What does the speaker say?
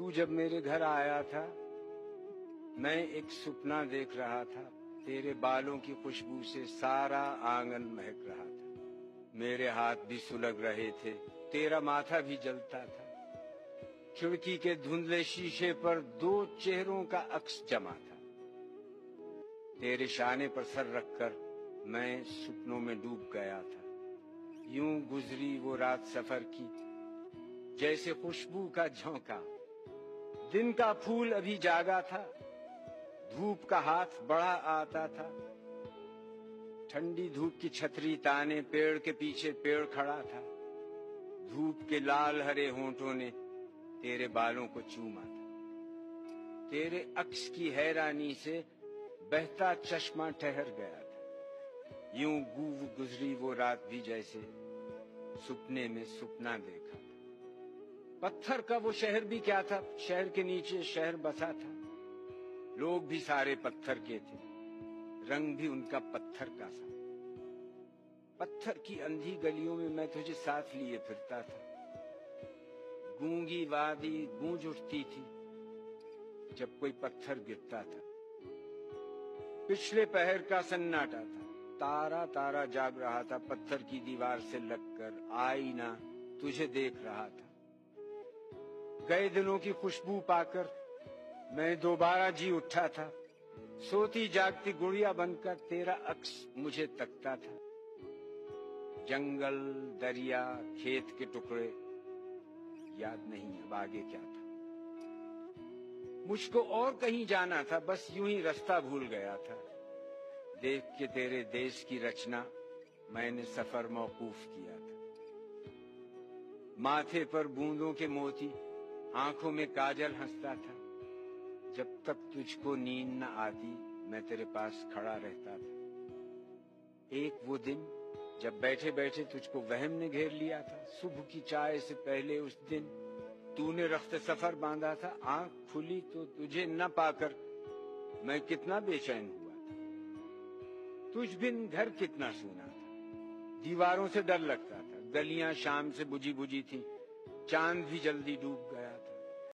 تو جب میرے گھر آیا تھا میں ایک سپنا دیکھ رہا تھا، تیرے بالوں کی خوشبو سے سارا آنگن مہک رہا تھا، میرے ہاتھ بھی سلگ رہے تھے، تیرا ماتھا بھی جلتا تھا، کھڑکی کے دھندلے شیشے پر دو چہروں کا عکس جمع تھا، تیرے شانے پر سر رکھ کر میں سپنوں میں ڈوب گیا تھا، یوں گزری وہ رات سفر کی جیسے خوشبو کا جھونکا، دن کا پھول ابھی جاگا تھا، دھوپ کا ہاتھ بڑھا آتا تھا، ٹھنڈی دھوپ کی چھتری تانے پیڑ کے پیچھے پیڑ کھڑا تھا، دھوپ کے لال ہرے ہونٹوں نے تیرے بالوں کو چوما تھا، تیرے عکس کی حیرانی سے بہتا چشمہ ٹھہر گیا تھا، یوں گزری وہ رات بھی جیسے سپنے میں سپنا دیکھا تھا، پتھر کا وہ شہر بھی کیا تھا، شہر کے نیچے شہر بسا تھا، لوگ بھی سارے پتھر کے تھے، رنگ بھی ان کا پتھر کا سا، پتھر کی اندھی گلیوں میں میں تجھے ساتھ لیے پھرتا تھا، گونگی وادی گونج اٹھتی تھی جب کوئی پتھر گرتا تھا، پچھلے پہر کا سناٹا تھا، تارا تارا جاگ رہا تھا، پتھر کی دیوار سے لگ کر آئینہ تجھے دیکھ رہا تھا، گئے دنوں کی خوشبو پا کر میں دوبارہ جی اٹھا تھا، سوتی جاگتی گڑیا بن کر تیرا عکس مجھے تکتا تھا، جنگل، دریا، کھیت کے ٹکڑے، یاد نہیں اب آگے کیا تھا، مجھ کو اور کہیں جانا تھا، بس یوں ہی رستہ بھول گیا تھا، دیکھ کے تیرے دیش کی رچنا میں نے سفر موقوف کیا تھا، ماتھے پر بوندوں کے موتی، آنکھوں میں کاجل ہنستا تھا، جب تک تجھ کو نیند نہ آتی میں تیرے پاس کھڑا رہتا تھا، ایک وہ دن جب بیٹھے بیٹھے تجھ کو وہم نے گھیر لیا تھا، صبح کی چائے سے پہلے اس دن تو نے رخت سفر باندھا تھا، آنکھ کھلی تو تجھے نہ پا کر میں کتنا بے چین ہوا تھا، تجھ بن گھر کتنا سونا تھا، دیواروں سے ڈر لگتا تھا، گلیاں شام سے بجھی بجھی تھیں، چاند بھی جلدی ڈوب گیا تھا،